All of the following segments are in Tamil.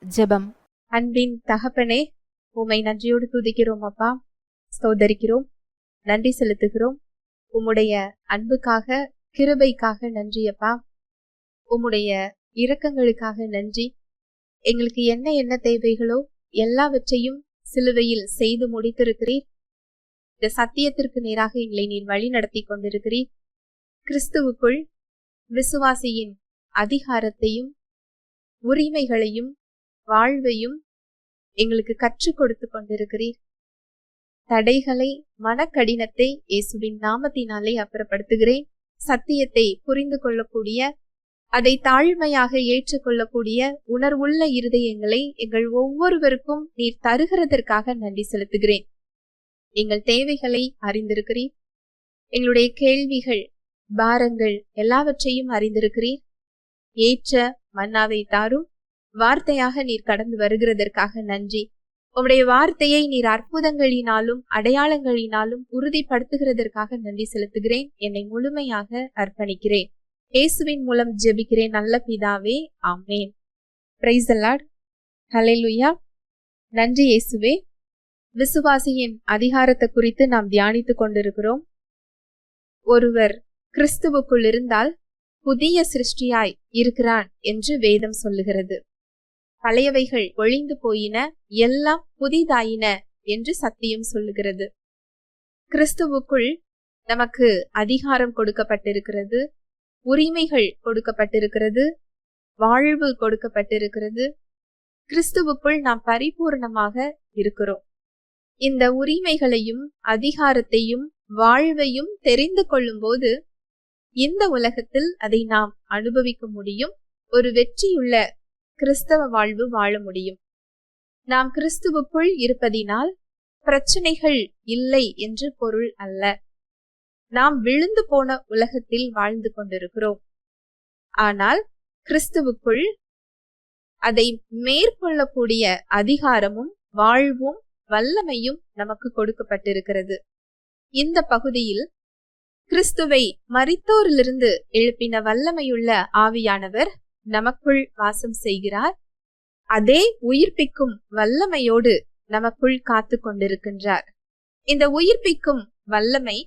ஜெபம். அன்பின் தகப்பனே, உம்மை நன்றியோடு துதிக்கிறோம் அப்பா, ஸ்தோத்தரிக்கிறோம், நன்றி செலுத்துகிறோம். உம்முடைய அன்புக்காக, கிருபைக்காக நன்றி அப்பா. உம்முடைய இரக்கங்களுக்காக நன்றி. எங்களுக்கு என்ன என்ன தேவைகளோ எல்லாவற்றையும் சிலுவையில் செய்து முடித்திருக்கிறீர். இந்த சத்தியத்திற்கு நேராக எங்களை நீர் வழி நடத்தி கொண்டிருக்கிறீர். கிறிஸ்துவுக்குள் விசுவாசியின் அதிகாரத்தையும் உரிமைகளையும் வாழ்வையும் எங்களுக்கு கற்றுக் கொடுத்து கொண்டிருக்கிறீர். தடைகளை, மனக்கடினத்தை இயேசுவின் நாமத்தினாலே அப்புறப்படுத்துகிறேன். சத்தியத்தை புரிந்து கொள்ளக்கூடிய, அதை தாழ்மையாக ஏற்றுக்கொள்ளக்கூடிய உணர்வுள்ள இருதயங்களை எங்கள் ஒவ்வொருவருக்கும் நீர் தருகிறதற்காக நன்றி செலுத்துகிறேன். எங்கள் தேவைகளை அறிந்திருக்கிறீர். எங்களுடைய கேள்விகள், பாரங்கள் எல்லாவற்றையும் அறிந்திருக்கிறீர். ஏற்ற மன்னாவை தாரும். வார்த்தையாக நீர் கடந்து வருகிறதற்காக நன்றி. உம்முடைய வார்த்தையை நீர் அற்புதங்களினாலும் அடையாளங்களினாலும் உறுதிப்படுத்துகிறதற்காக நன்றி செலுத்துகிறேன். என்னை முழுமையாக அர்ப்பணிக்கிறேன். இயேசுவின் மூலம் ஜெபிக்கிறேன் நல்ல பிதாவே, ஆமேன். Praise the Lord. ஹல்லேலூயா. நன்றி இயேசுவே. விசுவாசியின் அதிகாரத்தை குறித்து நாம் தியானித்துக் கொண்டிருக்கிறோம். ஒருவர் கிறிஸ்துவுக்குள் இருந்தால் புதிய சிருஷ்டியாய் இருக்கிறான் என்று வேதம் சொல்லுகிறது. பழையவைகள் ஒழிந்து போயின, எல்லாம் புதிதாயின என்று சத்தியம் சொல்லுகிறது. கிறிஸ்துவுக்குள் நமக்கு அதிகாரம் கொடுக்கப்பட்டிருக்கிறது, உரிமைகள் கொடுக்கப்பட்டிருக்கிறது, வாழ்வு கொடுக்கப்பட்டிருக்கிறது. கிறிஸ்துவுக்குள் நாம் பரிபூர்ணமாக இருக்கிறோம். இந்த உரிமைகளையும் அதிகாரத்தையும் வாழ்வையும் தெரிந்து கொள்ளும் போது இந்த உலகத்தில் அதை நாம் அனுபவிக்க முடியும். ஒரு வெற்றியுள்ள கிறிஸ்தவ வாழ்வு வாழ முடியும். நாம் கிறிஸ்துவுக்குள் இருப்பதினால் பிரச்சனைகள் இல்லை என்று பொருள் அல்ல. நாம் விழுந்து போன உலகத்தில் வாழ்ந்து கொண்டிருக்கிறோம். ஆனால் கிறிஸ்துவுக்குள் அதை மேற்கொள்ளக்கூடிய அதிகாரமும் வாழ்வும் வல்லமையும் நமக்கு கொடுக்கப்பட்டிருக்கிறது. இந்த பகுதியில் கிறிஸ்துவை மரித்தோரிலிருந்து எழுப்பின வல்லமையுள்ள ஆவியானவர் நமக்குள் வாசம் செய்கிறார். அதே உயிர்ப்பிக்கும் வல்லமையோடு நமக்குள் காத்து கொண்டிருக்கின்றார். இந்த உயிர்ப்பிக்கும் வல்லமை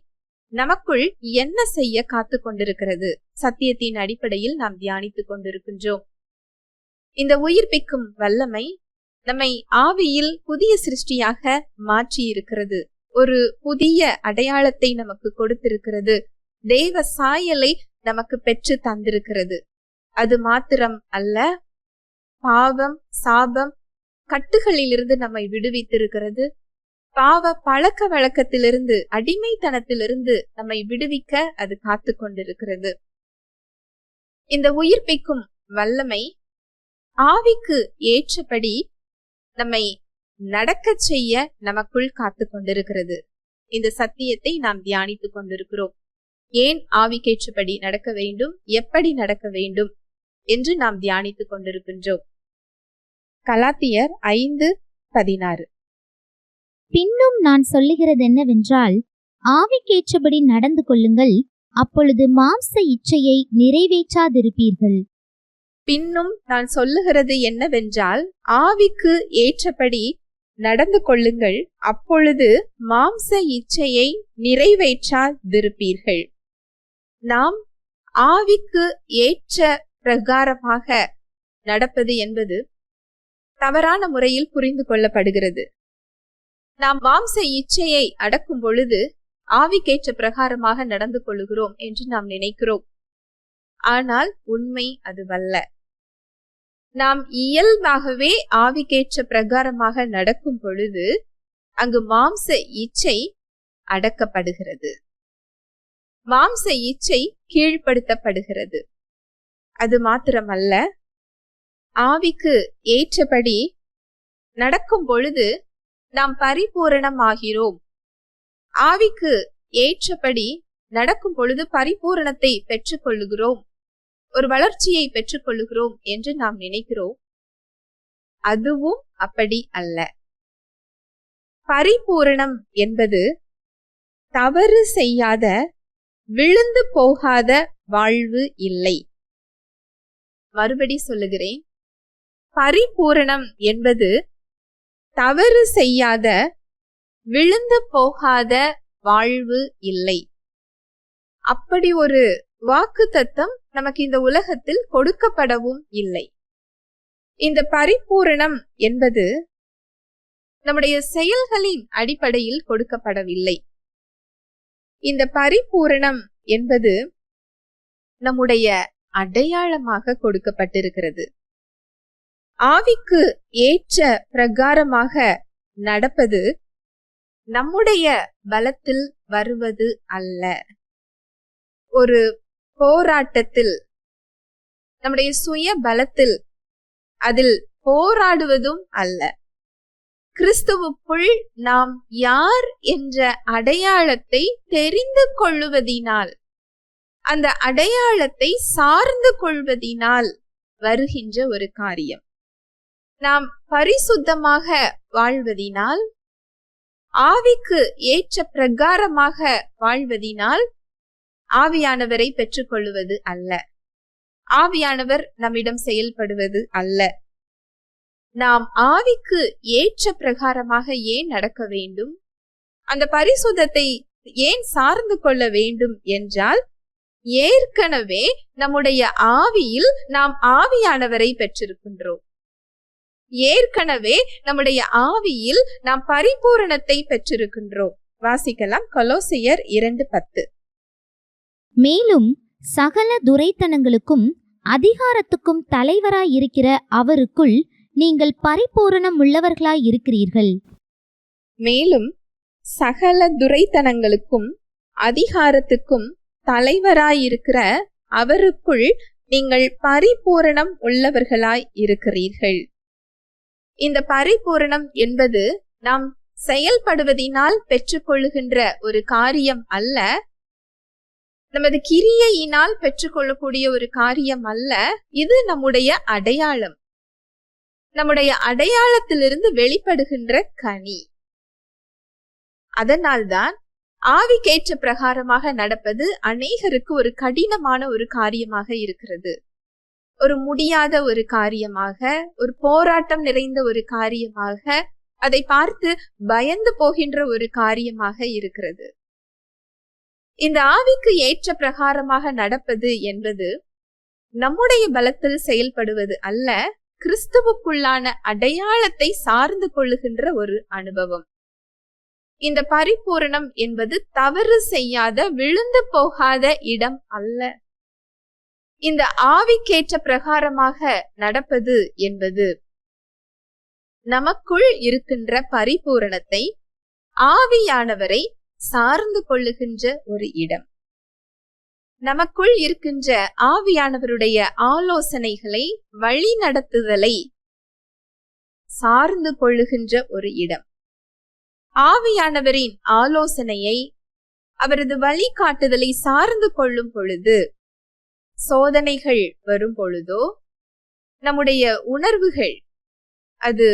நமக்குள் என்ன செய்ய காத்து கொண்டிருக்கிறது? சத்தியத்தின் அடிப்படையில் நாம் தியானித்துக் கொண்டிருக்கின்றோம். இந்த உயிர்ப்பிக்கும் வல்லமை நம்மை ஆவியில் புதிய சிருஷ்டியாக மாற்றி இருக்கிறது. ஒரு புதிய அடையாளத்தை நமக்கு கொடுத்திருக்கிறது. தேவ சாயலை நமக்கு பெற்று தந்திருக்கிறது. அது மாத்திரம் அல்ல, பாவம், சாபம், கட்டுகளிலிருந்து நம்மை விடுவித்திருக்கிறது. பாவ பழக்க வழக்கத்திலிருந்து, அடிமைத்தனத்திலிருந்து நம்மை விடுவிக்க அது காத்து கொண்டிருக்கிறது. இந்த உயிர்ப்பிக்கும் வல்லமை ஆவிக்கு ஏற்றபடி நம்மை நடக்க செய்ய நமக்குள் காத்து கொண்டிருக்கிறது. இந்த சத்தியத்தை நாம் தியானித்துக் கொண்டிருக்கிறோம். ஏன் ஆவிக்கேற்றபடி நடக்க வேண்டும், எப்படி நடக்க வேண்டும் என்று நாம் தியானித்துக் கொண்டிருக்கின்றோம். கலாத்தியர் 5:16. பின்னும் நான் சொல்லுகிறது என்னவென்றால், ஆவிக்கேற்றபடி நடந்து கொள்ளுங்கள், அப்பொழுது மாம்ச இச்சையை நிறைவேற்றாதிருப்பீர்கள். பின்னும் நான் சொல்லுகிறது என்னவென்றால், ஆவிக்கு ஏற்றபடி நடந்து கொள்ளுங்கள், அப்பொழுது மாம்ச இச்சையை நிறைவேற்றாதிருப்பீர்கள். நாம் ஆவிக்கு ஏற்ற பிரகாரமாக நடப்பது என்பது தவறான முறையில் புரிந்து கொள்ளப்படுகிறது. நாம் மாம்ச இச்சையை அடக்கும் பொழுது ஆவிக்கேற்ற பிரகாரமாக நடந்து கொள்ளுகிறோம் என்று நாம் நினைக்கிறோம். ஆனால் உண்மை அதுவல்ல. நாம் இயல்பாகவே ஆவிக்கேற்ற பிரகாரமாக நடக்கும் பொழுது அங்கு மாம்ச இச்சை அடக்கப்படுகிறது. மாம்ச இச்சை கீழ்ப்படுத்தப்படுகிறது. அது மாத்திரமல்ல, ஆவிக்கு ஏற்றபடி நடக்கும் பொழுது நாம் பரிபூரணமாகிறோம். ஆவிக்கு ஏற்றபடி நடக்கும் பொழுது பரிபூரணத்தை பெற்றுக் கொள்ளுகிறோம், ஒரு வளர்ச்சியை பெற்றுக் கொள்ளுகிறோம் என்று நாம் நினைக்கிறோம். அதுவும் அப்படி அல்ல. பரிபூரணம் என்பது தவறு செய்யாத, விழுந்து போகாத வாழ்வு இல்லை. மறுபடி சொல்லுகிறேன், பரிபூரணம் என்பது தவறு செய்யாத, விழுந்து போகாத வாழ்வு இல்லை. அப்படி ஒரு வாக்குத்தத்தம் நமக்கு இந்த உலகத்தில் கொடுக்கப்படவும் இல்லை. இந்த பரிபூரணம் என்பது நம்முடைய செயல்களின் அடிப்படையில் கொடுக்கப்படவில்லை. இந்த பரிபூரணம் என்பது நம்முடைய அடையாளமாக கொடுக்கப்பட்டிருக்கிறது. ஆவிக்கு ஏற்ற பிரகாரமாக நடப்பது நம்முடைய பலத்தில் வருவது அல்ல. ஒரு போராட்டத்தில் நம்முடைய சுய பலத்தில் அதில் போராடுவதும் அல்ல. கிறிஸ்துவுக்குள் நாம் யார் என்ற அடையாளத்தை தெரிந்து கொள்ளுவதினால், அந்த அடையாளத்தை சார்ந்து கொள்வதினால் வருகின்ற ஒரு காரியம். நாம் பரிசுத்தமாக வாழ்வதினால், ஆவிக்கு ஏற்ற பிரகாரமாக வாழ்வதினால் ஆவியானவரை பெற்றுக்கொள்வது அல்ல. ஆவியானவர் நம்மிடம் செயல்படுவது அல்ல. நாம் ஆவிக்கு ஏற்ற பிரகாரமாக ஏன் நடக்க வேண்டும், அந்த பரிசுத்தத்தை ஏன் சார்ந்து கொள்ள வேண்டும் என்றால், ஏற்கனவே நம்முடைய ஆவியில் நாம் ஆவியானவரை பெற்றிருக்கின்றோம். ஏற்கனவே நம்முடைய ஆவியில் நாம் பரிபூரணத்தை பெற்றிருக்கின்றோம். வாசிக்கலாம், கொலோசியர் 2:10. மேலும் சகல துரைத்தனங்களுக்கும் அதிகாரத்துக்கும் தலைவராயிருக்கிற அவருக்குள் நீங்கள் பரிபூரணம் உள்ளவர்களாய் இருக்கிறீர்கள். மேலும் சகல துரைத்தனங்களுக்கும் அதிகாரத்துக்கும் தலைவராயிருக்கிற அவருக்குள் நீங்கள் பரிபூரணம் உள்ளவர்களாய் இருக்கிறீர்கள். இந்த பரிபூரணம் என்பது நாம் செயல்படுவதினால் பெற்றுக்கொள்ளுகின்ற ஒரு காரியம் அல்ல. நமது கிரியையினால் பெற்றுக்கொள்ளக்கூடிய ஒரு காரியம் அல்ல. இது நம்முடைய அடையாளம். நம்முடைய அடையாளத்திலிருந்து வெளிப்படுகின்ற கனி. அதனால்தான் ஆவிக்கேற்ற பிரகாரமாக நடப்பது அநேகருக்கு ஒரு கடினமான ஒரு காரியமாக இருக்கிறது. ஒரு முடியாத ஒரு காரியமாக, ஒரு போராட்டம் நிறைந்த ஒரு காரியமாக, அதை பார்த்து பயந்து போகின்ற ஒரு காரியமாக இருக்கிறது. இந்த ஆவிக்கு ஏற்ற பிரகாரமாக நடப்பது என்பது நம்முடைய பலத்தில் செயல்படுவது அல்ல, கிறிஸ்துவுக்குள்ளான அடையாளத்தை சார்ந்து கொள்ளுகின்ற ஒரு அனுபவம். இந்த பரிபூரணம் என்பது தவறு செய்யாத, விழுந்து போகாத இடம் அல்ல. இந்த ஆவிக்கேற்ற பிரகாரமாக நடப்பது என்பது நமக்குள் இருக்கின்ற பரிபூரணத்தை, ஆவியானவரை சார்ந்து கொள்ளுகின்ற ஒரு இடம். நமக்குள் இருக்கின்ற ஆவியானவருடைய ஆலோசனைகளை, வழி நடத்துதலை சார்ந்து கொள்ளுகின்ற ஒரு இடம். ஆவியானவரின் ஆலோசனையை, அவரது வழிகாட்டுதலை சார்ந்து கொள்ளும் பொழுது, சோதனைகள் வரும் பொழுதோ, நம்முடைய உணர்வுகள் அது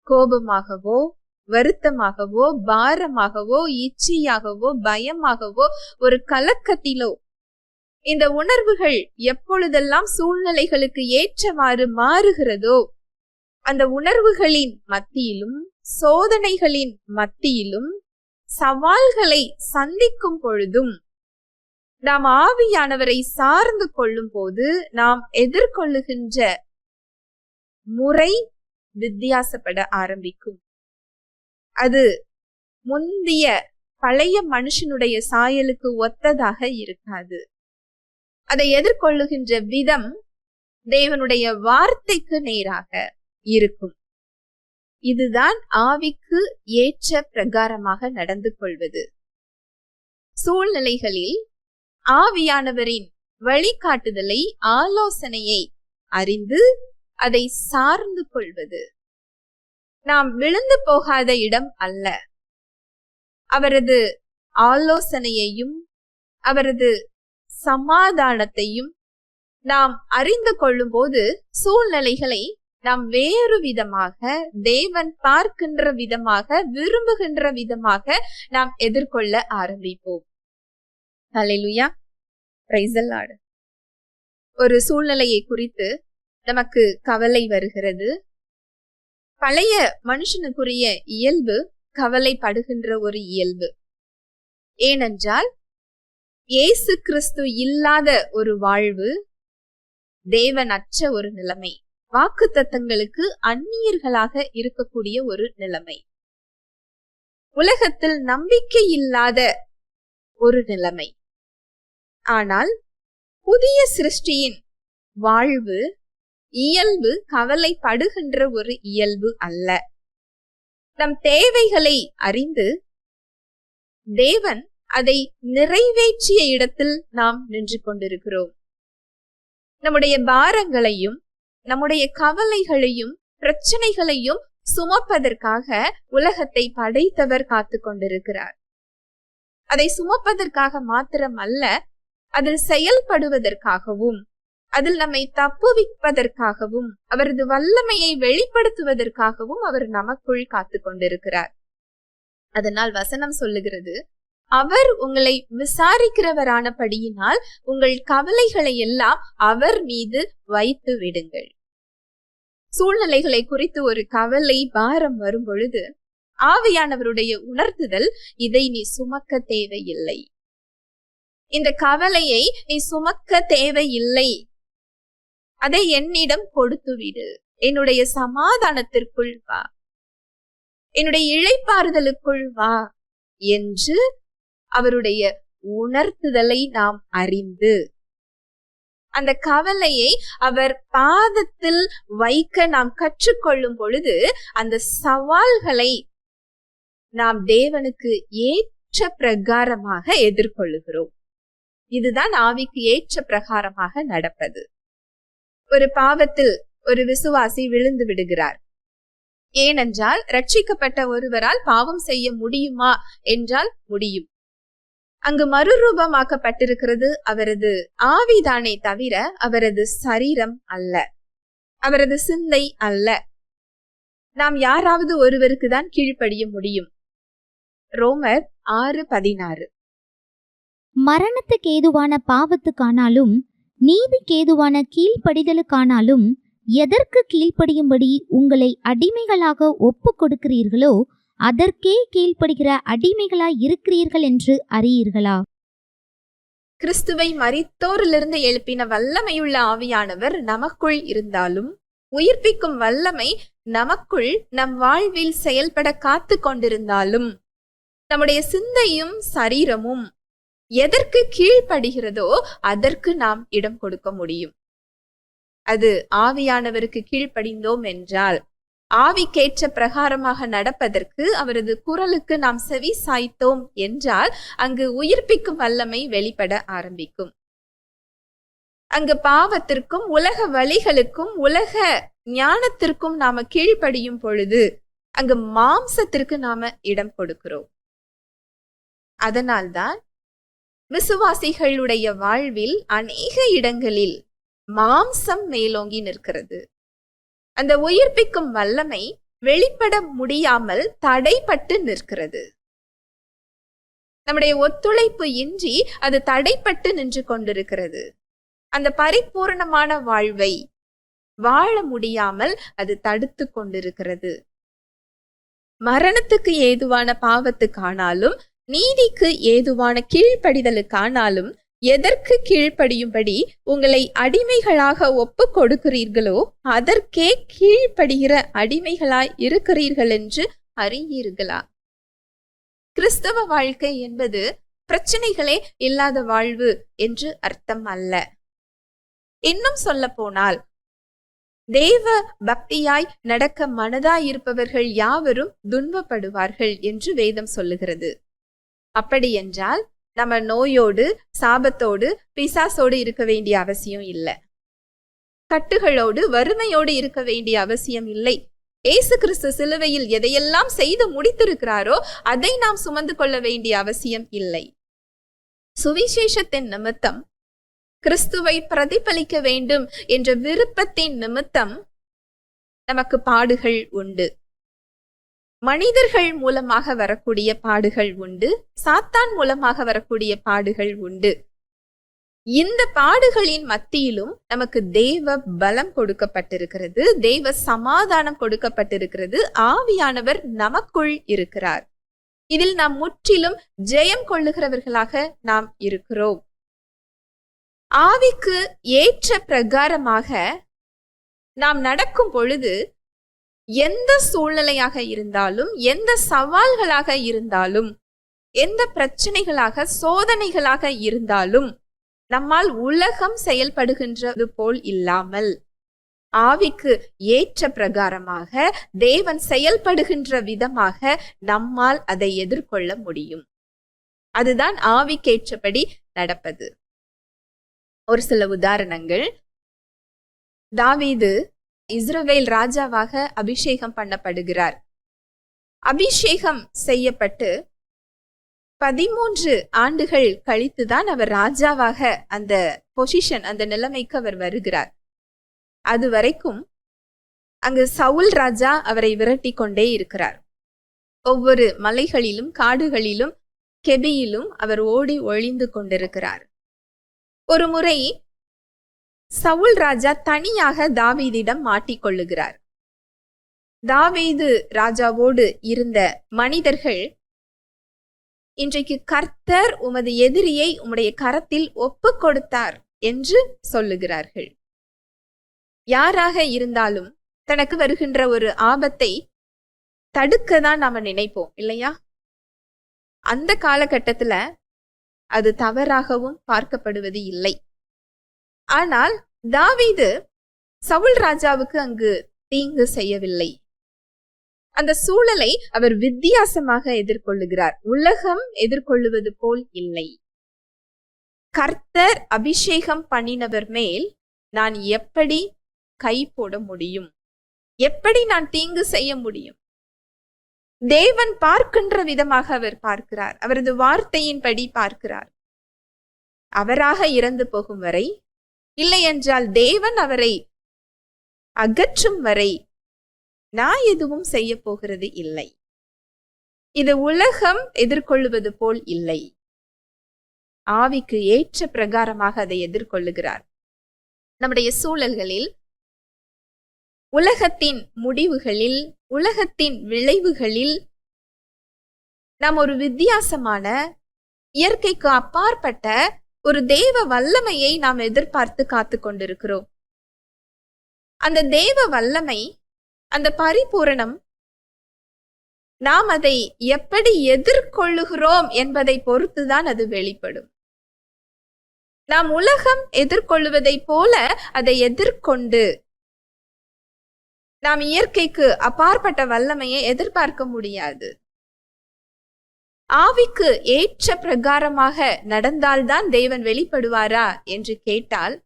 கோபமாகவோ, வருத்தமாகவோ, பாரமாகவோ, இச்சையாகவோ, பயமாகவோ, ஒரு கலக்கத்திலோ, இந்த உணர்வுகள் எப்பொழுதெல்லாம் சூழ்நிலைகளுக்கு ஏற்றவாறு மாறுகிறதோ, அந்த உணர்வுகளின் மத்தியிலும், சோதனைகளின் மத்தியிலும், சவால்களை சந்திக்கும் பொழுதும் நாம் ஆவியானவரை சார்ந்து கொள்ளும் போது நாம் எதிர்கொள்ளுகின்ற முறை வித்தியாசப்பட ஆரம்பிக்கும். அது முந்திய பழைய மனுஷனுடைய சாயலுக்கு ஒத்ததாக இருக்காது. அதை எதிர்கொள்ளுகின்ற விதம் தேவனுடைய வார்த்தைக்கு நேராக இருக்கும். இதுதான் ஆவிக்கு ஏற்ற பிரகாரமாக நடந்து கொள்வது. சூழ்நிலைகளில் ஆவியானவரின் வழிகாட்டுதலை, ஆலோசனையை அறிந்து அதை சார்ந்து கொள்வது நாம் விழுந்து போகாத இடம் அல்ல. அவரது ஆலோசனையையும் அவரது சமாதானத்தையும் நாம் அறிந்து கொள்ளும் போது சூழ்நிலைகளை நாம் வேறு விதமாக, தேவன் பார்க்கின்ற விதமாக, விரும்புகின்ற விதமாக நாம் எதிர்கொள்ள ஆரம்பிப்போம். ஹல்லேலூயா, பிரைஸ் தி லார்ட். ஒரு சூழ்நிலையை குறித்து நமக்கு கவலை வருகிறது. பழைய மனுஷனுக்குரிய இயல்பு கவலைப்படுகின்ற ஒரு இயல்பு. ஏனென்றால் இயேசு கிறிஸ்து இல்லாத ஒரு வாழ்வு, தேவனற்ற ஒரு நிலைமை, வாக்குத்தத்தங்களுக்கு அந்நியர்களாக இருக்கக்கூடிய ஒரு நிலைமை, உலகத்தில் நம்பிக்கை இல்லாத ஒரு நிலைமை. ஆனால் புதிய சிருஷ்டியின் வாழ்வு இயல்பு கவலைப்படுகின்ற ஒரு இயல்பு அல்ல. நம் தேவைகளை அறிந்து தேவன் அதை நிறைவேற்றிய இடத்தில் நாம் நின்று கொண்டிருக்கிறோம். நம்முடைய பாரங்களையும் நம்முடைய கவலைகளையும் பிரச்சனைகளையும் சுமப்பதற்காக உலகத்தை படைத்தவர் காத்து கொண்டிருக்கிறார். அதை சுமப்பதற்காக மாத்திரம் அல்ல, அதில் செயல்படுவதற்காகவும் அதில் நம்மை தப்புவிப்பதற்காகவும் அவரது வல்லமையை வெளிப்படுத்துவதற்காகவும் அவர் நமக்குள் காத்து கொண்டிருக்கிறார். அதனால் வசனம் சொல்லுகிறது, அவர் உங்களை விசாரிக்கிறவரானபடியினால் உங்கள் கவலைகளை எல்லாம் அவர் மீது வைத்து விடுங்கள். சூழ்நிலைகளை குறித்து ஒரு கவலை பாரம் வரும் பொழுது ஆவியானவருடைய உணர்த்துதல், இதை நீ சுமக்க தேவையில்லை, இந்த கவலையை நீ சுமக்க தேவையில்லை, அதை என்னிடம் கொடுத்து விடு, என்னுடைய சமாதானத்திற்குள் வா, என்னுடைய இளைப்பாறுதலுக்குள் வா என்று அவருடைய உணர்த்துதலை நாம் அறிந்து அந்த கவலையை அவர் பாதத்தில் வைக்க நாம் கற்றுக்கொள்ளும் பொழுது அந்த சவால்களை நாம் தேவனுக்கு ஏற்ற பிரகாரமாக எதிர்கொள்ளுகிறோம். இதுதான் ஆவிக்கு ஏற்ற பிரகாரமாக நடப்பது. ஒரு பாவத்தில் ஒரு விசுவாசி விழுந்து விடுகிறார். ஏனென்றால் ரட்சிக்கப்பட்ட ஒருவரால் பாவம் செய்ய முடியுமா என்றால் முடியும். அங்கு மறுரூபமாக்கப்பட்டிருக்கிறது அவரது ஆவிதானே தவிர அவரது சரீரம் அல்ல, அவரது சிந்தை அல்ல. நாம் யாராவது ஒருவருக்கு தான் கீழ்ப்படிய முடியும். ரோமர் 6:16. மரணத்துக்கு ஏதுவான பாவத்துக்கானாலும் நீதிக்கு ஏதுவான கீழ்ப்படிதலுக்கானாலும் எதற்கு கீழ்ப்படியும்படி உங்களை அடிமைகளாக ஒப்பு கொடுக்கிறீர்களோ அதற்கே கீழ்ப்படுகிற அடிமைகளாய் இருக்கிறீர்கள் என்று அறியீர்களா? கிறிஸ்துவை மரித்தோரிலிருந்து எழுப்பின வல்லமையுள்ள ஆவியானவர் நமக்குள் இருந்தாலும், உயிர்ப்பிக்கும் வல்லமை நமக்குள் நம் வாழ்வில் செயல்பட காத்து கொண்டிருந்தாலும், நம்முடைய சிந்தையும் சரீரமும் எதற்கு கீழ்ப்படுகிறதோ அதற்கு நாம் இடம் கொடுக்க முடியும். அது ஆவியானவருக்கு கீழ்ப்படிந்தோம் என்றால், ஆவிக்கேற்ற பிரகாரமாக நடப்பதற்கு அவரது குரலுக்கு நாம் செவி சாய்த்தோம் என்றால் அங்கு உயிர்ப்பிக்கும் வல்லமை வெளிப்பட ஆரம்பிக்கும். அங்கு பாவத்திற்கும் உலக வழிகளுக்கும் உலக ஞானத்திற்கும் நாம கீழ்ப்படியும் பொழுது அங்கு மாம்சத்திற்கு நாம இடம் கொடுக்கிறோம். அதனால்தான் விசுவாசிகளுடைய வாழ்வில் அநேக இடங்களில் மாம்சம் மேலோங்கி நிற்கிறது. அந்த உயிர்ப்பிக்கும் வல்லமை வெளிப்பட முடியாமல் தடைப்பட்டு நிற்கிறது. நம்முடைய ஒத்துழைப்பு இன்றி அது தடைப்பட்டு நின்று கொண்டிருக்கிறது. அந்த பரிபூர்ணமான வாழ்வை வாழ முடியாமல் அது தடுத்து கொண்டிருக்கிறது. மரணத்துக்கு ஏதுவான பாவத்துக்கானாலும் நீதிக்கு ஏதுவான கீழ்ப்படிதலுக்கானாலும் எதற்கு கீழ்ப்படியும்படி உங்களை அடிமைகளாக ஒப்பு கொடுக்கிறீர்களோ அதற்கே கீழ்ப்படுகிற அடிமைகளாய் இருக்கிறீர்கள் என்று அறியீர்களா? கிறிஸ்தவ வாழ்க்கை என்பது பிரச்சனைகளே இல்லாத வாழ்வு என்று அர்த்தம் அல்ல. இன்னும் சொல்ல போனால், தேவ பக்தியாய் நடக்க மனதாயிருப்பவர்கள் யாவரும் துன்பப்படுவார்கள் என்று வேதம் சொல்லுகிறது. அப்படி என்றால் நம்ம நோயோடு சாபத்தோடு பிசாசோடு இருக்க வேண்டிய அவசியம் இல்லை. கட்டுகளோடு வறுமையோடு இருக்க வேண்டிய அவசியம் இல்லை. இயேசு கிறிஸ்து சிலுவையில் எதையெல்லாம் செய்து முடித்திருக்கிறாரோ அதை நாம் சுமந்து கொள்ள வேண்டிய அவசியம் இல்லை. சுவிசேஷத்தின் நிமித்தம், கிறிஸ்துவை பிரதிபலிக்க வேண்டும் என்ற விருப்பத்தின் நிமித்தம் நமக்கு பாடுகள் உண்டு. மனிதர்கள் மூலமாக வரக்கூடிய பாடுகள் உண்டு, சாத்தான் மூலமாக வரக்கூடிய பாடுகள் உண்டு. இந்த பாடுகளின் மத்தியிலும் நமக்கு தேவ பலம் கொடுக்கப்பட்டிருக்கிறது, தேவ சமாதானம் கொடுக்கப்பட்டிருக்கிறது. ஆவியானவர் நமக்குள் இருக்கிறார். இதில் நாம் முற்றிலும் ஜெயம் கொள்ளுகிறவர்களாக நாம் இருக்கிறோம். ஆவிக்கு ஏற்ற பிரகாரமாக நாம் நடக்கும் பொழுது எந்த சூழ்நிலையாக இருந்தாலும், எந்த சவால்களாக இருந்தாலும், எந்த பிரச்சனைகளாக சோதனைகளாக இருந்தாலும் நம்மால் உலகம் செயல்படுகின்றது போல் இல்லாமல் ஆவிக்கு ஏற்ற பிரகாரமாக தேவன் செயல்படுகின்ற விதமாக நம்மால் அதை எதிர்கொள்ள முடியும். அதுதான் ஆவிக்கேற்றபடி நடப்பது. ஒரு சில உதாரணங்கள். தாவீது இஸ்ரவேல் ராஜாவாக அபிஷேகம் பண்ணப்படுகிறார். அபிஷேகம் செய்யப்பட்டு 13 ஆண்டுகள் கழித்துதான் அவர் ராஜாவாக அந்த பொசிஷன், அந்த நிலைமைக்கு அவர் வருகிறார். அது வரைக்கும் அங்கு சவுல் ராஜா அவரை விரட்டி கொண்டே இருக்கிறார். ஒவ்வொரு மலைகளிலும் காடுகளிலும் கெபியிலும் அவர் ஓடி ஒளிந்து கொண்டிருக்கிறார். ஒரு முறை சவுல் ராஜா தனியாக தாவீதிடம் மாட்டிக்கொள்ளுகிறார். தாவீது ராஜாவோடு இருந்த மனிதர்கள், இன்றைக்கு கர்த்தர் உமது எதிரியை உம்முடைய கரத்தில் ஒப்பு கொடுத்தார் என்று சொல்லுகிறார்கள். யாராக இருந்தாலும் தனக்கு வருகின்ற ஒரு ஆபத்தை தடுக்கதான் நாம நினைப்போம் இல்லையா? அந்த காலகட்டத்துல அது தவறாகவும் பார்க்கப்படுவது இல்லை. ஆனால் தாவீது சவுல் ராஜாவுக்கு அங்கு தீங்கு செய்யவில்லை. அந்த சூழலை அவர் வித்தியாசமாக எதிர்கொள்ளுகிறார். உலகம் எதிர்கொள்ளுவது போல் இல்லை. கர்த்தர் அபிஷேகம் பண்ணினவர் மேல் நான் எப்படி கை போட முடியும்? எப்படி நான் தீங்கு செய்ய முடியும்? தேவன் பார்க்கின்ற விதமாக அவர் பார்க்கிறார். அவரது வார்த்தையின்படி பார்க்கிறார். அவராக இறந்து போகும் வரை, இல்லை என்றால் தேவன் அவரை அகற்றும் வரை நான் எதுவும் செய்ய போகிறது இல்லை. இது உலகம் எதிர்கொள்ளுவது போல் இல்லை. ஆவிக்கு ஏற்ற பிரகாரமாக அதை எதிர்கொள்ளுகிறார். நம்முடைய சூழல்களில், உலகத்தின் முடிவுகளில், உலகத்தின் விளைவுகளில் நாம் ஒரு வித்தியாசமான, இயற்கைக்கு அப்பாற்பட்ட ஒரு தேவ வல்லமையை நாம் எதிர்பார்த்து காத்து கொண்டிருக்கிறோம். அந்த தேவ வல்லமை, அந்த பரிபூரணம், நாம் அதை எப்படி எதிர்கொள்ளுகிறோம் என்பதை பொறுத்துதான் அது வெளிப்படும். நாம் உலகம் எதிர்கொள்ளுவதை போல அதை எதிர்கொண்டு நாம் இயற்கைக்கு அப்பாற்பட்ட வல்லமையை எதிர்பார்க்க முடியாது. ஆவிக்கு ஏற்ற பிரகாரமாக நடந்தால்தான் தேவன் வெளிப்படுவாரா என்று கேட்டால்,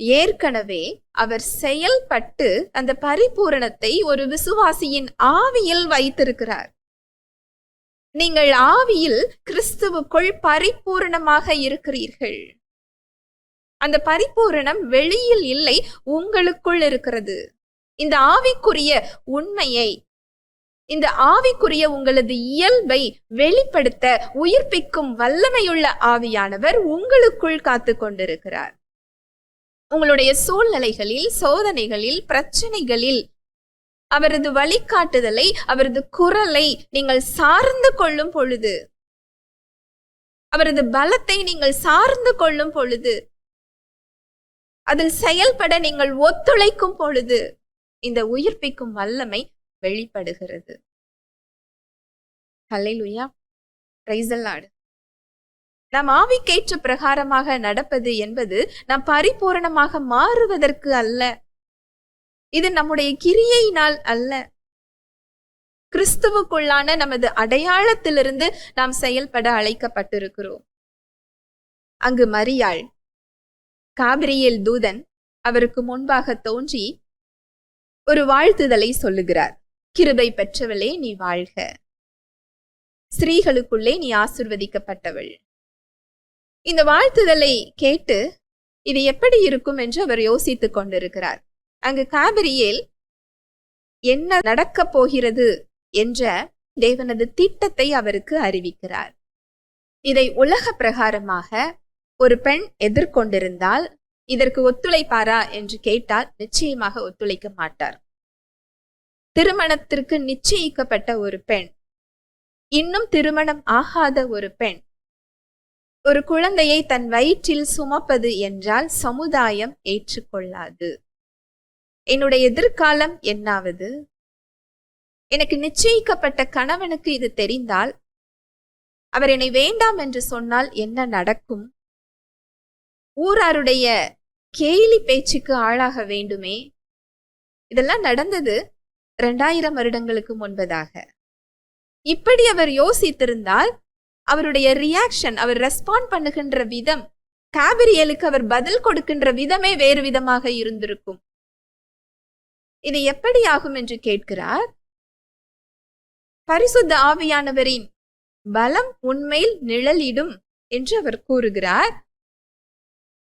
ஏற்கனவே அவர் செயல்பட்டு அந்த பரிபூரணத்தை ஒரு விசுவாசியின் ஆவியில் வைத்திருக்கிறார். நீங்கள் ஆவியில் கிறிஸ்துவுக்குள் பரிபூரணமாக இருக்கிறீர்கள். அந்த பரிபூரணம் வெளியில் இல்லை, உங்களுக்குள் இருக்கிறது. இந்த ஆவிக்குரிய உண்மையை, இந்த ஆவிக்குரிய உங்களது இயல்பை வெளிப்படுத்த உயிர்ப்பிக்கும் வல்லமையுள்ள ஆவியானவர் உங்களுக்குள் காத்து கொண்டிருக்கிறார். உங்களுடைய சூழ்நிலைகளில், சோதனைகளில், பிரச்சனைகளில் அவரது வழிகாட்டுதலை, அவரது குரலை நீங்கள் சார்ந்து கொள்ளும் பொழுது, அவரது பலத்தை நீங்கள் சார்ந்து கொள்ளும் பொழுது, அதில் செயல்பட நீங்கள் ஒத்துழைக்கும் பொழுது இந்த உயிர்ப்பிக்கும் வல்லமை வெளிப்படுகிறது. ஹல்லேலூயா, பிரைஸ் தி லார்ட். நாம் ஆவிக்கேற்ற பிரகாரமாக நடப்பது என்பது நாம் பரிபூரணமாக மாறுவதற்கு அல்ல. இது நம்முடைய கிரியையினால் அல்ல. கிறிஸ்துவுக்குள்ளான நமது அடையாளத்திலிருந்து நாம் செயல்பட அழைக்கப்பட்டிருக்கிறோம். அங்கு மரியாள், காபிரியேல் தூதன் அவருக்கு முன்பாக தோன்றி ஒரு வாழ்த்துதலை சொல்லுகிறார். கிருபை பெற்றவளே, நீ வாழ்க, ஸ்திரீகளுக்குள்ளே நீ ஆசிர்வதிக்கப்பட்டவள். இந்த வாழ்த்துதலை கேட்டு இது எப்படி இருக்கும் என்று அவர் யோசித்துக் கொண்டிருக்கிறார். அங்கு காபிரியேல் என்ன நடக்கப் போகிறது என்ற தேவனது திட்டத்தை அவருக்கு அறிவிக்கிறார். இதை உலக பிரகாரமாக ஒரு பெண் எதிர்கொண்டிருந்தால் இதற்கு ஒத்துழைப்பாரா என்று கேட்டால் நிச்சயமாக ஒத்துழைக்க மாட்டார். திருமணத்திற்கு நிச்சயிக்கப்பட்ட ஒரு பெண், இன்னும் திருமணம் ஆகாத ஒரு பெண் ஒரு குழந்தையை தன் வயிற்றில் சுமப்பது என்றால் சமுதாயம் ஏற்றுக்கொள்ளாது. என்னுடைய எதிர்காலம் என்னாவது? எனக்கு நிச்சயிக்கப்பட்ட கணவனுக்கு இது தெரிந்தால் அவர் என்னை வேண்டாம் என்று சொன்னால் என்ன நடக்கும்? ஊராருடைய கேலி பேச்சுக்கு ஆளாக வேண்டுமே. இதெல்லாம் நடந்தது 2000 வருடங்களுக்கு முன்பதாக. இப்படி அவர் யோசித்திருந்தால் அவருடைய ரியாக்ஷன், அவர் ரெஸ்பாண்ட் பண்ணுகின்ற விதம், காபிரியலுக்கு அவர் பதில் கொடுக்கின்ற விதமே வேறு விதமாக இருந்திருக்கும். இது எப்படி ஆகும் என்று கேட்கிறார். பரிசுத்த ஆவியானவரின் பலம் உண்மையில் நிழலிடும் என்று அவர் கூறுகிறார்.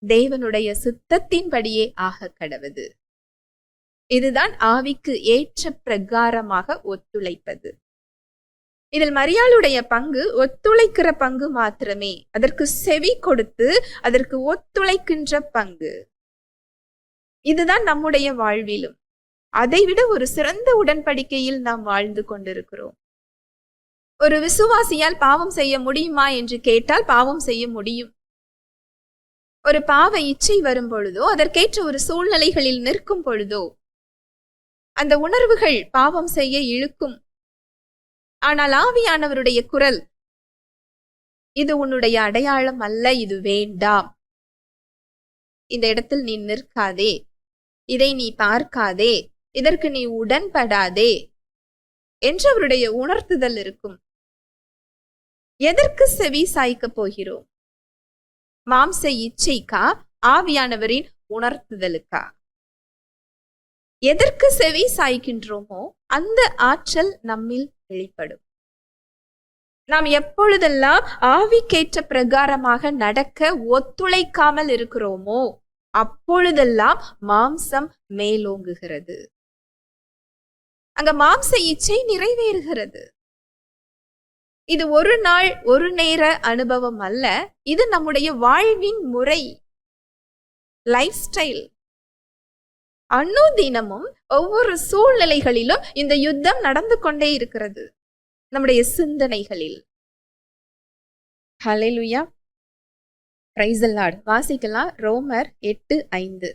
தேவனுடைய சித்தத்தின்படியே ஆக கடவது. இதுதான் ஆவிக்கு ஏற்ற பிரகாரமாக ஒத்துழைப்பது. இதில் மரியாளுடைய பங்கு ஒத்துழைக்கிற பங்கு மாத்திரமே, அதற்கு செவி கொடுத்து அதற்கு ஒத்துழைக்கின்ற பங்கு. இதுதான் நம்முடைய வாழ்விலும். அதைவிட ஒரு சிறந்த உடன்படிக்கையில் நாம் வாழ்ந்து கொண்டிருக்கிறோம். ஒரு விசுவாசியால் பாவம் செய்ய முடியுமா என்று கேட்டால் பாவம் செய்ய முடியும். ஒரு பாவ இச்சை வரும் பொழுதோ, அதற்கேற்ற ஒரு சூழ்நிலைகளில் நிற்கும் பொழுதோ அந்த உணர்வுகள் பாவம் செய்ய இழுக்கும். ஆனால் ஆவியானவருடைய குரல், இது உன்னுடைய அடையாளம் அல்ல, இது வேண்டாம், இந்த இடத்தில் நீ நிற்காதே, இதை நீ பார்க்காதே, இதற்கு நீ உடன்படாதே என்று அவருடைய உணர்த்துதல் இருக்கும். எதற்கு செவி சாய்க்க போகிறோம்? மாம்ச இச்சைக்கா, ஆவியானவரின் உணர்த்துதலுக்கா? எதற்கு செவி சாய்க்கின்றோமோ அந்த ஆற்றல் நம்மில் வெளிப்படும். நாம் எப்பொழுதெல்லாம் ஆவிக்கேற்ற பிரகாரமாக நடக்க ஒத்துழைக்காமல் இருக்கிறோமோ அப்பொழுதெல்லாம் மாம்சம் மேலோங்குகிறது. அங்க மாம்ச இச்சை நிறைவேறுகிறது. இது ஒரு நாள் ஒரு நேர அனுபவம் அல்ல, இது நம்முடைய வாழ்வின் முறை, லைஃப் ஸ்டைல். அனுதினமும் ஒவ்வொரு சூழ்நிலைகளிலும் இந்த யுத்தம் நடந்து கொண்டே இருக்கிறது நம்முடைய சிந்தனைகளில். ஹல்லேலூயா, பிரைஸ் தி லார்ட். வாசிக்கலாம் ரோமர் 8:5.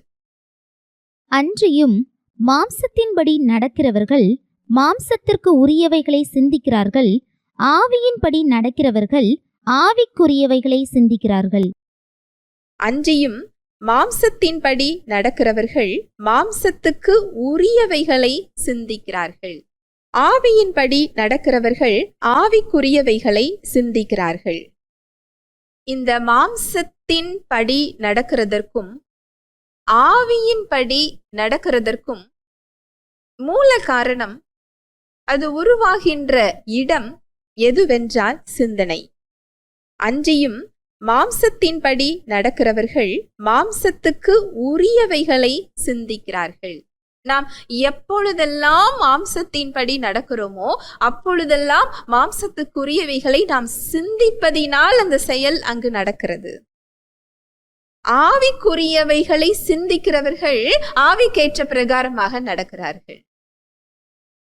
அன்றியும் மாம்சத்தின்படி நடக்கிறவர்கள் மாம்சத்திற்கு உரியவைகளை சிந்திக்கிறார்கள், ஆவியின்படி நடக்கிறவர்கள் ஆவிக்குரியவைகளை சிந்திக்கிறார்கள். அன்றியும் மாம்சத்தின்படி நடக்கிறவர்கள் மாம்சத்துக்கு உரியவைகளை சிந்திக்கிறார்கள், ஆவியின்படி நடக்கிறவர்கள் ஆவிக்குரியவைகளை சிந்திக்கிறார்கள். இந்த மாம்சத்தின்படி நடக்கிறதற்கும் ஆவியின்படி நடக்கிறதற்கும் மூல காரணம், அது உருவாகின்ற இடம் எதுவென்றால் சிந்தனை. அன்றியும் மாம்சத்தின்படி நடக்கிறவர்கள் மாம்சத்துக்கு உரியவைகளை சிந்திக்கிறார்கள். நாம் எப்பொழுதெல்லாம் மாம்சத்தின்படி நடக்கிறோமோ அப்பொழுதெல்லாம் மாம்சத்துக்குரியவைகளை நாம் சிந்திப்பதினால் அந்த செயல் அங்கு நடக்கிறது. ஆவிக்குரியவைகளை சிந்திக்கிறவர்கள் ஆவிக்கேற்ற பிரகாரமாக நடக்கிறார்கள்.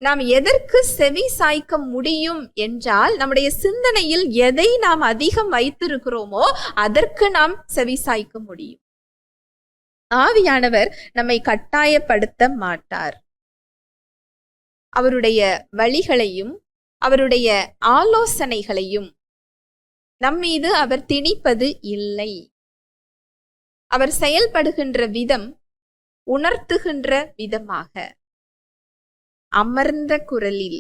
நாம் எதற்கு செவி சாய்க்க முடியும் என்றால், நம்முடைய சிந்தனையில் எதை நாம் அதிகம் வைத்திருக்கிறோமோ அதற்கு நாம் செவி சாய்க்க முடியும். ஆவியானவர் நம்மை கட்டாயப்படுத்த மாட்டார். அவருடைய வழிகளையும் அவருடைய ஆலோசனைகளையும் நம்மீது அவர் திணிப்பது இல்லை. அவர் செயல்படுகின்ற விதம் உணர்த்துகின்ற விதமாக, அமர்ந்த குரலில்,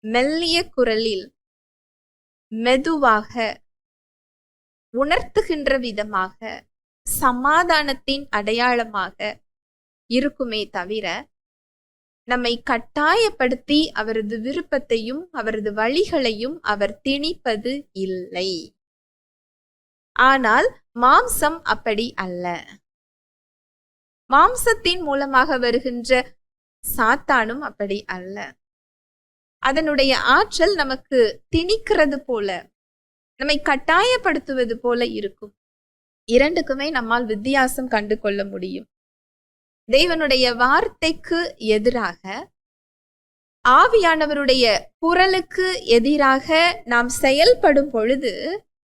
மெல்லிய குரலில், மெதுவாக உணர்த்துகின்ற விதமாக, சமாதானத்தின் அடையாளமாக இருக்குமே தவிர நம்மை கட்டாயப்படுத்தி அவரது விருப்பத்தையும் அவரது வழிகளையும் அவர் திணிப்பது இல்லை. ஆனால் மாம்சம் அப்படி அல்ல. மாம்சத்தின் மூலமாக வருகின்ற சாத்தானும் அப்படி அல்ல. அதனுடைய ஆற்றல் நமக்கு திணிக்கிறது போல, நம்மை கட்டாயப்படுத்துவது போல இருக்கும். இரண்டுக்குமே நம்மால் வித்தியாசம் கண்டு கொள்ள முடியும். தேவனுடைய வார்த்தைக்கு எதிராக, ஆவியானவருடைய குரலுக்கு எதிராக நாம் செயல்படும் பொழுது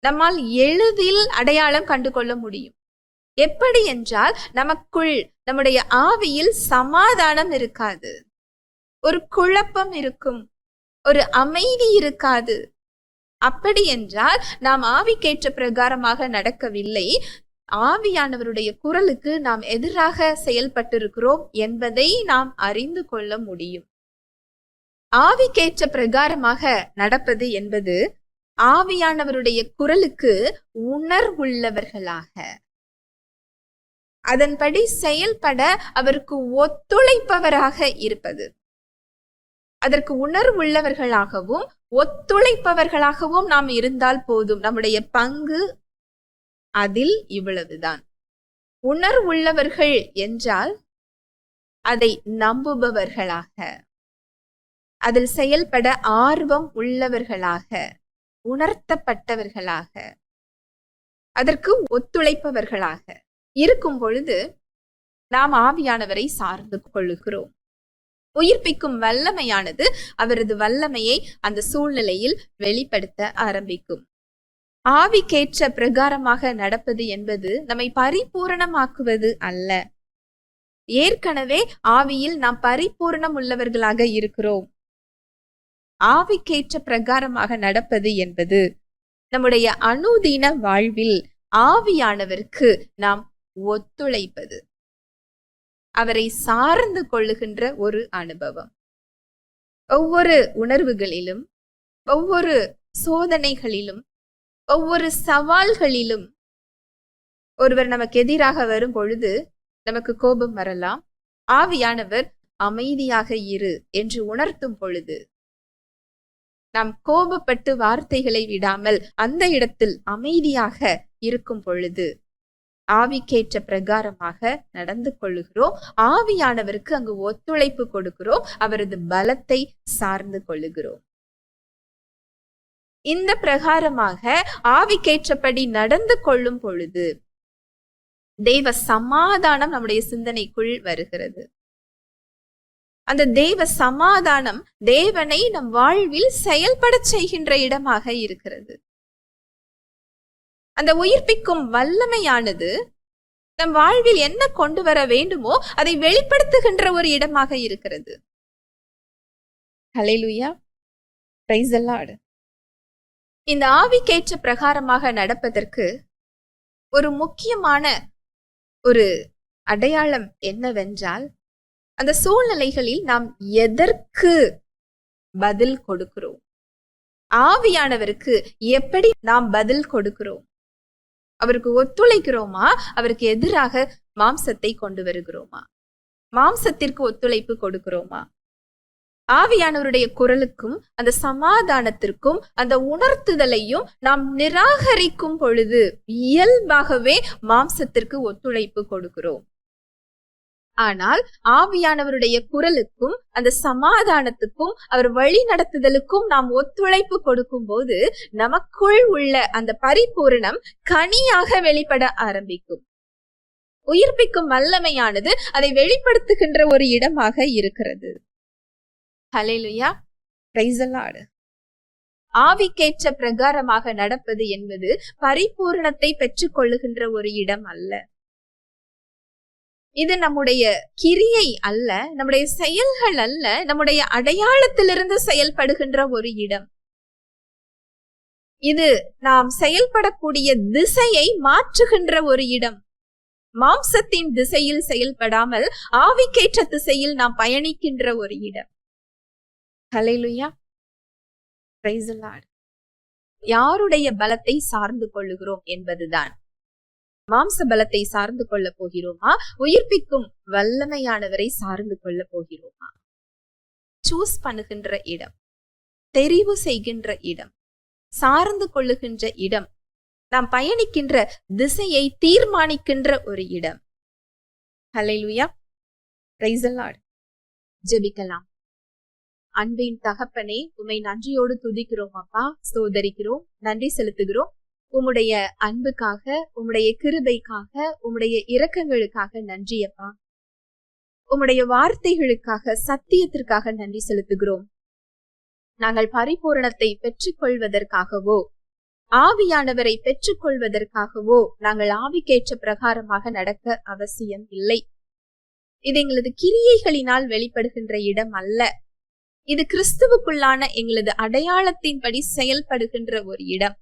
நம்மால் எளிதில் அடையாளம் கண்டு கொள்ள முடியும். எப்படி என்றால், நமக்குள், நம்முடைய ஆவியில் சமாதானம் இருக்காது, ஒரு குழப்பம் இருக்கும், ஒரு அமைதி இருக்காது. அப்படி என்றால் நாம் ஆவிக்கேற்ற பிரகாரமாக நடக்கவில்லை, ஆவியானவருடைய குரலுக்கு நாம் எதிராக செயல்பட்டிருக்கிறோம் என்பதை நாம் அறிந்து கொள்ள முடியும். ஆவிக்கேற்ற பிரகாரமாக நடப்பது என்பது ஆவியானவருடைய குரலுக்கு உணர்வுள்ளவர்களாக, அதன்படி செயல்பட அவருக்கு ஒத்துழைப்பவராக இருப்பது. அதற்கு உணர்வுள்ளவர்களாகவும் ஒத்துழைப்பவர்களாகவும் நாம் இருந்தால் போதும். நம்முடைய பங்கு அதில் இவ்வளவுதான். உணர்வுள்ளவர்கள் என்றால் அதை நம்புபவர்களாக, அதில் செயல்பட ஆர்வம் உள்ளவர்களாக, உணர்த்தப்பட்டவர்களாக, அதற்கு ஒத்துழைப்பவர்களாக இருக்கும் பொழுது நாம் ஆவியானவரை சார்ந்து கொள்ளுகிறோம். உயிர்ப்பிக்கும் வல்லமையானது அவரது வல்லமையை அந்த சூழ்நிலையில் வெளிப்படுத்த ஆரம்பிக்கும். ஆவிக்கேற்ற பிரகாரமாக நடப்பது என்பது நம்மை பரிபூரணமாக்குவது அல்ல. ஏற்கனவே ஆவியில் நாம் பரிபூரணம் உள்ளவர்களாக இருக்கிறோம். ஆவிக்கேற்ற பிரகாரமாக நடப்பது என்பது நம்முடைய அனுதின வாழ்வில் ஆவியானவருக்கு நாம் ஒத்துழைப்பது, அவரை சார்ந்து கொள்ளுகின்ற ஒரு அனுபவம். ஒவ்வொரு உணர்வுகளிலும், ஒவ்வொரு சோதனைகளிலும், ஒவ்வொரு சவால்களிலும் ஒருவர் நமக்கு எதிராக வரும் பொழுது நமக்கு கோபம் வரலாம். ஆவியானவர் அமைதியாக இரு என்று உணர்த்தும் பொழுது, நாம் கோபப்பட்டு வார்த்தைகளை விடாமல் அந்த இடத்தில் அமைதியாக இருக்கும் பொழுது ஆவிக்கேற்ற பிரகாரமாக நடந்து கொள்ளுகிறோம். ஆவியானவருக்கு அங்கு ஒத்துழைப்பு கொடுக்கிறோம், அவரது பலத்தை சார்ந்து கொள்ளுகிறோம். இந்த பிரகாரமாக ஆவிக்கேற்றபடி நடந்து கொள்ளும் பொழுது தெய்வ சமாதானம் நம்முடைய சிந்தனைக்குள் வருகிறது. அந்த தெய்வ சமாதானம் தேவனை நம் வாழ்வில் செயல்பட செய்கின்ற இடமாக இருக்கிறது. அந்த உயிர்ப்பிக்கும் வல்லமையானது நம் வாழ்வில் என்ன கொண்டு வர வேண்டுமோ அதை வெளிப்படுத்துகின்ற ஒரு இடமாக இருக்கிறது. ஹல்லேலூயா, பிரைஸ் தி லார்ட். இந்த ஆவிக்கேற்ற பிரகாரமாக நடப்பதற்கு ஒரு முக்கியமான ஒரு அடையாளம் என்னவென்றால், அந்த சூழ்நிலைகளில் நாம் எதற்கு பதில் கொடுக்கிறோம், ஆவியானவருக்கு எப்படி நாம் பதில் கொடுக்கிறோம், அவருக்கு ஒத்துழைக்கிறோமா, அவருக்கு எதிராக மாம்சத்தை கொண்டு வருகிறோமா, மாம்சத்திற்கு ஒத்துழைப்பு கொடுக்கிறோமா? ஆவியானவருடைய குரலுக்கும் அந்த சமாதானத்திற்கும் அந்த உணர்த்துதலையும் நாம் நிராகரிக்கும் பொழுது இயல்பாகவே மாம்சத்திற்கு ஒத்துழைப்பு கொடுக்கிறோம். ஆனால் ஆவியானவருடைய குரலுக்கும் அந்த சமாதானத்துக்கும் அவர் வழி நடத்துதலுக்கும் நாம் ஒத்துழைப்பு கொடுக்கும் போது நமக்குள் உள்ள அந்த பரிபூரணம் கனியாக வெளிப்பட ஆரம்பிக்கும். உயிர்ப்பிக்கும் வல்லமையானது அதை வெளிப்படுத்துகின்ற ஒரு இடமாக இருக்கிறது. ஹல்லேலூயா, பிரைஸ் தி லார்ட். ஆவிக்கேற்ற பிரகாரமாக நடப்பது என்பது பரிபூரணத்தை பெற்றுக் கொள்ளுகின்ற ஒரு இடம் அல்ல. இது நம்முடைய கிரியை அல்ல, நம்முடைய செயல்கள் அல்ல, நம்முடைய அடையாளத்திலிருந்து செயல்படுகின்ற ஒரு இடம். இது நாம் செயல்படக்கூடிய திசையை மாற்றுகின்ற ஒரு இடம். மாம்சத்தின் திசையில் செயல்படாமல் ஆவிக்கேற்ற திசையில் நாம் பயணிக்கின்ற ஒரு இடம். ஹல்லேலூயா, பிரைஸ் தி லார்ட். யாருடைய பலத்தை சார்ந்து கொள்ளுகிறோம் என்பதுதான். மாம்ச பலத்தை சார்ந்து கொள்ள போகிறோமா, உயிர்ப்பிக்கும் வல்லமையானவரை சார்ந்து கொள்ள போகிறோமா? சூஸ் பண்ணுகின்ற இடம், தெரிவு செய்கின்ற இடம், சார்ந்து கொள்ளுகின்ற இடம், நாம் பயணிக்கின்ற திசையை தீர்மானிக்கின்ற ஒரு இடம். ஹல்லேலூயா, பிரைஸ் தி லார்ட். ஜெபிக்கலாம். அன்பின் தகப்பனே, உம்மை நன்றியோடு துதிக்கிறோம் அப்பா, ஸ்தோத்தரிக்கிறோம், நன்றி செலுத்துகிறோம். உம்முடைய அன்புக்காக, உம்முடைய கிருபைக்காக, உம்முடைய இரக்கங்களுக்காக நன்றி அப்பா. உம்முடைய வார்த்தைகளுக்காக, சத்தியத்திற்காக நன்றி செலுத்துகிறோம். நாங்கள் பரிபூரணத்தை பெற்றுக்கொள்வதற்காகவோ, ஆவியானவரை பெற்றுக்கொள்வதற்காகவோ நாங்கள் ஆவிக்கேற்ற பிரகாரமாக நடக்க அவசியம் இல்லை. இது எங்களது கிரியைகளினால் வெளிப்படுகின்ற இடம் அல்ல. இது கிறிஸ்துவுக்குள்ளான எங்களது அடையாளத்தின்படி செயல்படுகின்ற ஒரு இடம்.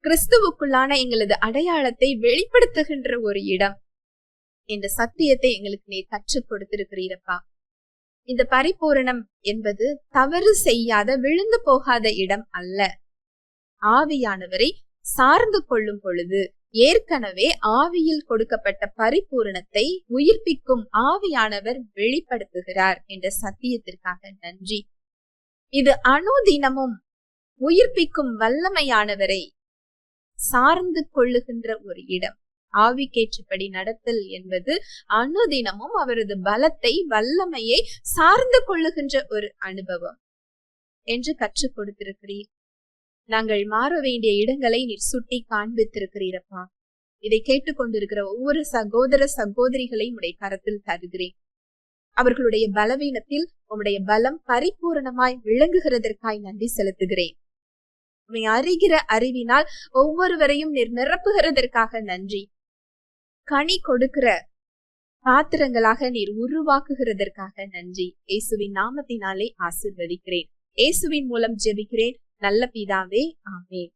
கிறிஸ்துவுக்குள்ளான எங்களது அடையாளத்தை வெளிப்படுத்துகின்ற ஒரு இடம் என்ற சத்தியத்தை எங்களுக்கு நீ கற்றுக் கொடுத்திருக்கிறீரப்பா. இந்த பரிபூரணம் என்பது தவறு செய்யாத, விழுந்து போகாத இடம் அல்ல. ஆவியானவரை சார்ந்து கொள்ளும் பொழுது ஏற்கனவே ஆவியில் கொடுக்கப்பட்ட பரிபூரணத்தை உயிர்ப்பிக்கும் ஆவியானவர் வெளிப்படுத்துகிறார் என்ற சத்தியத்திற்காக நன்றி. இது அனுதினமும் உயிர்ப்பிக்கும் வல்லமையானவரை சார்ந்து கொள்ளுகின்ற ஒரு இடம். ஆவிக்கேற்றபடி நடத்தல் என்பது அனுதினமும் அவரது பலத்தை, வல்லமையை சார்ந்து கொள்ளுகின்ற ஒரு அனுபவம் என்று கற்றுக் கொடுத்திருக்கிறீர். நாங்கள் மாற வேண்டிய இடங்களை நீர் சுட்டி காண்பித்திருக்கிறீரப்பா. இதை கேட்டுக்கொண்டிருக்கிற ஒவ்வொரு சகோதர சகோதரிகளை உடைய கரத்தில் தருகிறேன். அவர்களுடைய பலவீனத்தில் உம்முடைய பலம் பரிபூரணமாய் விளங்குகிறதற்காய் நன்றி செலுத்துகிறேன். உம்மை அறிகிற அறிவினால் ஒவ்வொருவரையும் நீர் நிரப்புகிறதற்காக நன்றி. கனி கொடுக்கிற பாத்திரங்களாக நீர் உருவாக்குகிறதற்காக நன்றி. இயேசுவின் நாமத்தினாலே ஆசீர்வதிக்கிறேன். இயேசுவின் மூலம் ஜெபிக்கிறேன் நல்ல பிதாவே, ஆமென்.